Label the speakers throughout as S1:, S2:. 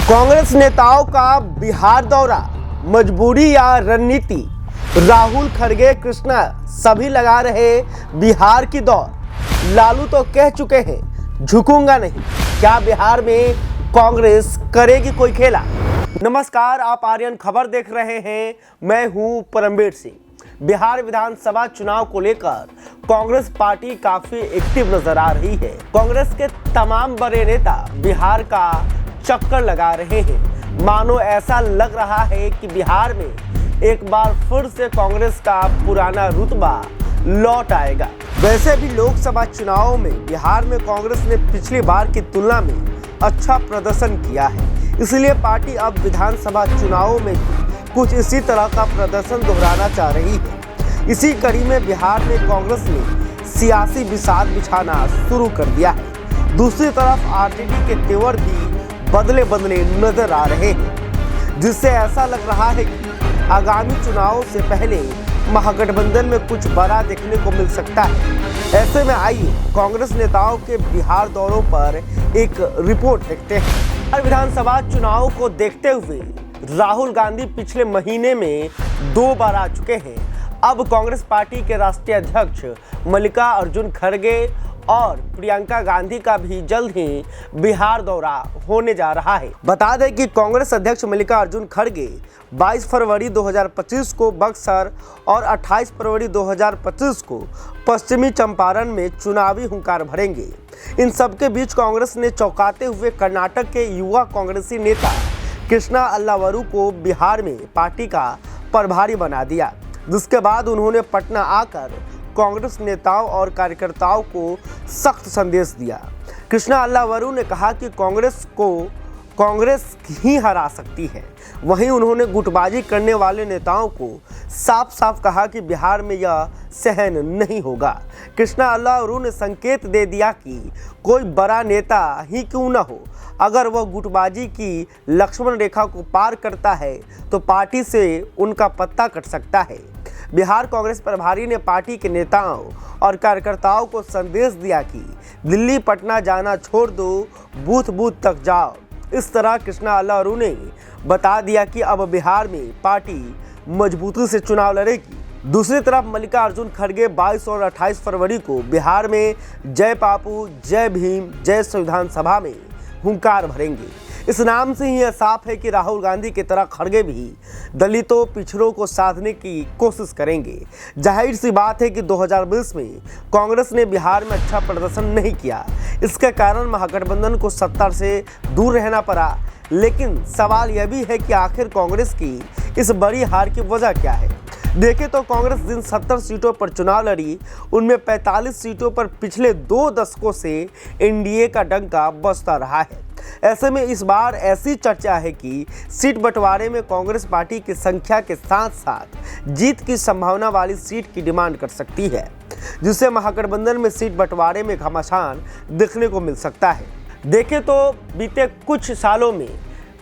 S1: कांग्रेस नेताओं का बिहार दौरा, मजबूरी या रणनीति? राहुल, खड़गे, कृष्णा सभी लगा रहे बिहार की दौड़। लालू तो कह चुके हैं झुकूंगा नहीं। क्या बिहार में कांग्रेस करेगी कोई खेला? नमस्कार, आप आर्यन खबर देख रहे हैं। मैं हूं परमवीर सिंह। बिहार विधानसभा चुनाव को लेकर कांग्रेस पार्टी काफी एक्टिव नजर आ रही है। कांग्रेस के तमाम बड़े नेता बिहार का चक्कर लगा रहे हैं। मानो ऐसा लग रहा है कि बिहार में एक बार फिर से कांग्रेस का पुराना रुतबा लौट आएगा। वैसे भी लोकसभा चुनावों में बिहार में कांग्रेस ने पिछली बार की तुलना में अच्छा प्रदर्शन किया है, इसलिए पार्टी अब विधानसभा चुनावों में भी कुछ इसी तरह का प्रदर्शन दोहराना चाह रही है। इसी कड़ी में बिहार में कांग्रेस ने सियासी बिसात बिछाना शुरू कर दिया है। दूसरी तरफ आरजेडी के तेवर भी बदले बदले नजर आ रहे हैं, जिससे ऐसा लग रहा है कि आगामी चुनावों से पहले महागठबंधन में कुछ बड़ा देखने को मिल सकता है। ऐसे में आइए कांग्रेस नेताओं के बिहार दौरों पर एक रिपोर्ट देखते हैं। हर विधानसभा चुनाव को देखते हुए राहुल गांधी पिछले महीने में 2 बार आ चुके हैं। अब कांग्रेस पार्टी के राष्ट्रीय अध्यक्ष मल्लिकार्जुन खड़गे और प्रियंका गांधी का भी जल्द ही बिहार दौरा होने जा रहा है। बता दें कि कांग्रेस अध्यक्ष मल्लिकार्जुन खड़गे 22 फरवरी 2025 को बक्सर और 28 फरवरी 2025 को पश्चिमी चंपारण में चुनावी हुंकार भरेंगे। इन सबके बीच कांग्रेस ने चौंकाते हुए कर्नाटक के युवा कांग्रेसी नेता कृष्णा अल्लावरू को बिहार में पार्टी का प्रभारी बना दिया, जिसके बाद उन्होंने पटना आकर कांग्रेस नेताओं और कार्यकर्ताओं को सख्त संदेश दिया। कृष्णा अल्लावरू ने कहा कि कांग्रेस ही हरा सकती है। वहीं उन्होंने गुटबाजी करने वाले नेताओं को साफ साफ कहा कि बिहार में यह सहन नहीं होगा। कृष्णा अल्लावरू ने संकेत दे दिया कि कोई बड़ा नेता ही क्यों न हो, अगर वह गुटबाजी की लक्ष्मण रेखा को पार करता है तो पार्टी से उनका पत्ता कट सकता है। बिहार कांग्रेस प्रभारी ने पार्टी के नेताओं और कार्यकर्ताओं को संदेश दिया कि दिल्ली पटना जाना छोड़ दो, बूथ बूथ तक जाओ। इस तरह कृष्णा अल्लावरू ने बता दिया कि अब बिहार में पार्टी मजबूती से चुनाव लड़ेगी। दूसरी तरफ मल्लिकार्जुन खड़गे 22 और 28 फरवरी को बिहार में जय बापू, जय भीम, जय संविधान सभा में हुंकार भरेंगे। इस नाम से ही यह साफ है कि राहुल गांधी की तरह खड़गे भी दलितों, पिछड़ों को साधने की कोशिश करेंगे। जाहिर सी बात है कि 2020 में कांग्रेस ने बिहार में अच्छा प्रदर्शन नहीं किया। इसके कारण महागठबंधन को सत्ता से दूर रहना पड़ा। लेकिन सवाल यह भी है कि आखिर कांग्रेस की इस बड़ी हार की वजह क्या है? देखें तो कांग्रेस जिन 70 सीटों पर चुनाव लड़ी, उनमें 45 सीटों पर पिछले 2 दशकों से एनडीए का डंका बजता रहा है। ऐसे में इस बार ऐसी चर्चा है कि सीट बंटवारे में कांग्रेस पार्टी की संख्या के साथ साथ जीत की संभावना वाली सीट की डिमांड कर सकती है, जिससे महागठबंधन में सीट बंटवारे में घमासान देखने को मिल सकता है। देखें तो बीते कुछ सालों में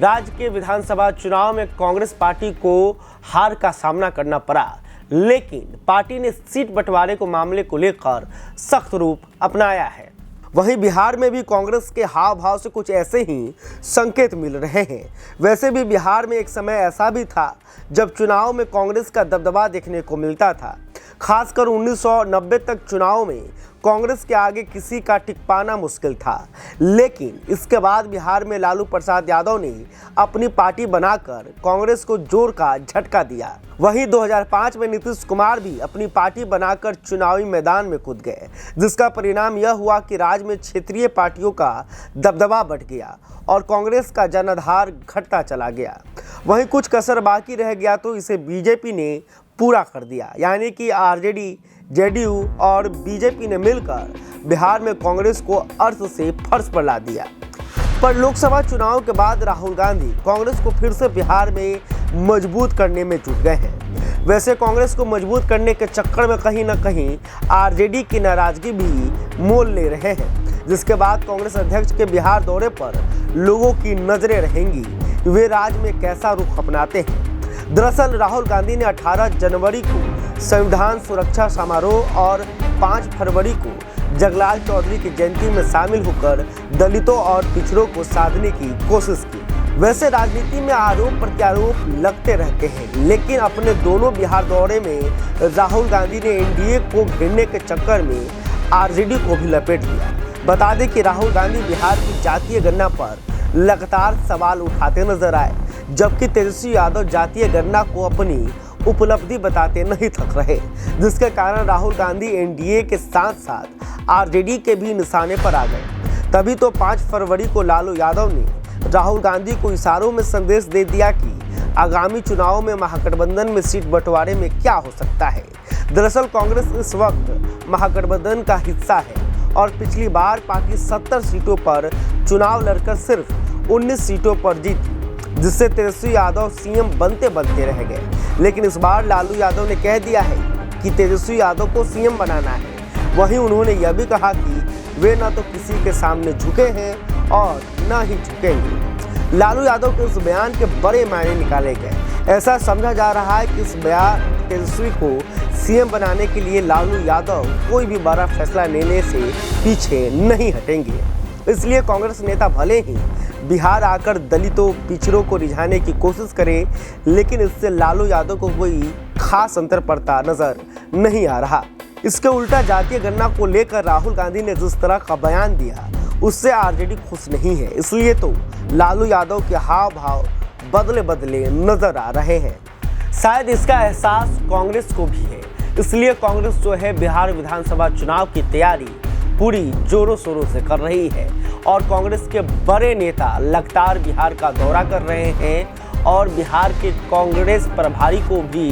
S1: राज्य के विधानसभा चुनाव में कांग्रेस पार्टी को हार का सामना करना पड़ा, लेकिन पार्टी ने सीट बंटवारे को मामले को लेकर सख्त रूप अपनाया है। वहीं बिहार में भी कांग्रेस के हाव भाव से कुछ ऐसे ही संकेत मिल रहे हैं। वैसे भी बिहार में एक समय ऐसा भी था जब चुनाव में कांग्रेस का दबदबा देखने को मिलता था। खासकर 1990 तक चुनाव में कांग्रेस के आगे किसी का टिक पाना मुश्किल था। लेकिन इसके बाद बिहार में लालू प्रसाद यादव ने अपनी पार्टी बनाकर कांग्रेस को जोर का झटका दिया। वहीं 2005 में नीतीश कुमार भी अपनी पार्टी बनाकर चुनावी मैदान में कूद गए, जिसका परिणाम यह हुआ कि राज्य में क्षेत्रीय पार्टियों का दबदबा बढ़ गया और कांग्रेस का जनाधार घटता चला गया। वहीं कुछ कसर बाकी रह गया तो इसे बीजेपी ने पूरा कर दिया, यानी कि आरजेडी, जेडीयू और बीजेपी ने मिलकर बिहार में कांग्रेस को अर्थ से फर्श पर ला दिया। पर लोकसभा चुनाव के बाद राहुल गांधी कांग्रेस को फिर से बिहार में मजबूत करने में जुट गए हैं। वैसे कांग्रेस को मजबूत करने के चक्कर में कहीं न कहीं आरजेडी की नाराजगी भी मोल ले रहे हैं, जिसके बाद कांग्रेस अध्यक्ष के बिहार दौरे पर लोगों की नजरें रहेंगी वे राज्य में कैसा रुख अपनाते हैं। दरअसल राहुल गांधी ने 18 जनवरी को संविधान सुरक्षा समारोह और 5 फरवरी को जगलाल चौधरी की जयंती में शामिल होकर दलितों और पिछड़ों को साधने की कोशिश की। वैसे राजनीति में आरोप प्रत्यारोप लगते रहते हैं, लेकिन अपने दोनों बिहार दौरे में राहुल गांधी ने एनडीए को घेरने के चक्कर में आरजेडी को भी लपेट दिया। बता दें कि राहुल गांधी बिहार की जातीय गणना पर लगातार सवाल उठाते नजर आए, जबकि तेजस्वी यादव जातीय गणना को अपनी उपलब्धि बताते नहीं थक रहे, जिसके कारण राहुल गांधी एनडीए के साथ साथ आरजेडी के भी निशाने पर आ गए। तभी तो 5 फरवरी को लालू यादव ने राहुल गांधी को इशारों में संदेश दे दिया कि आगामी चुनाव में महागठबंधन में सीट बंटवारे में क्या हो सकता है। दरअसल कांग्रेस इस वक्त महागठबंधन का हिस्सा है और पिछली बार पार्टी 70 सीटों पर चुनाव लड़कर सिर्फ 19 सीटों पर जीती, जिससे तेजस्वी यादव सीएम बनते रह गए। लेकिन इस बार लालू यादव ने कह दिया है कि तेजस्वी यादव को सीएम बनाना है। वहीं उन्होंने यह भी कहा कि वे न तो किसी के सामने झुके हैं और न ही झुकेंगे। लालू यादव के इस बयान के बड़े मायने निकाले गए। ऐसा समझा जा रहा है कि इस बयान तेजस्वी को सीएम बनाने के लिए लालू यादव कोई भी बड़ा फैसला लेने से पीछे नहीं हटेंगे। इसलिए कांग्रेस नेता भले ही बिहार आकर दलितों पिछड़ों को रिझाने की कोशिश करे, लेकिन इससे लालू यादव को कोई खास अंतर पड़ता नजर नहीं आ रहा। इसके उल्टा जातीय गणना को लेकर राहुल गांधी ने जिस तरह का बयान दिया, उससे आरजेडी खुश नहीं है। इसलिए तो लालू यादव के हाव भाव बदले नजर आ रहे हैं। शायद इसका एहसास कांग्रेस को भी है। इसलिए कांग्रेस जो है बिहार विधानसभा चुनाव की तैयारी पूरी जोरों शोरों से कर रही है और कांग्रेस के बड़े नेता लगातार बिहार का दौरा कर रहे हैं और बिहार के कांग्रेस प्रभारी को भी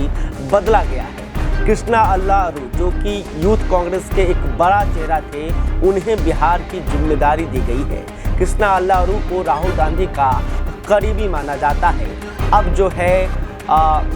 S1: बदला गया है। कृष्णा अल्लारू, जो कि यूथ कांग्रेस के एक बड़ा चेहरा थे, उन्हें बिहार की जिम्मेदारी दी गई है। कृष्णा अल्लारू को राहुल गांधी का करीबी माना जाता है। अब जो है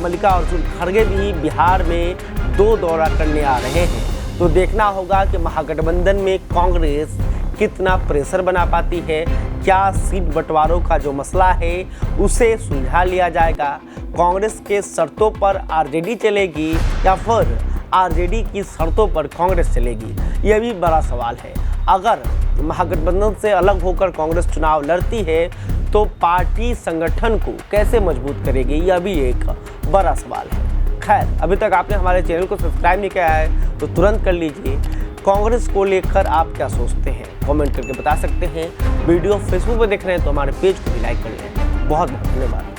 S1: मल्लिकार्जुन खड़गे भी बिहार में 2 दौरा करने आ रहे हैं, तो देखना होगा कि महागठबंधन में कांग्रेस कितना प्रेशर बना पाती है। क्या सीट बंटवारों का जो मसला है उसे सुलझा लिया जाएगा? कांग्रेस के शर्तों पर आरजेडी चलेगी या फिर आरजेडी की शर्तों पर कांग्रेस चलेगी? यह भी बड़ा सवाल है। अगर महागठबंधन से अलग होकर कांग्रेस चुनाव लड़ती है तो पार्टी संगठन को कैसे मजबूत करेगी, यह भी एक बड़ा सवाल है। खैर, अभी तक आपने हमारे चैनल को सब्सक्राइब नहीं किया है तो तुरंत कर लीजिए। कांग्रेस को लेकर आप क्या सोचते हैं कमेंट करके बता सकते हैं। वीडियो फेसबुक पर देख रहे हैं तो हमारे पेज को भी लाइक कर लें। बहुत बहुत धन्यवाद।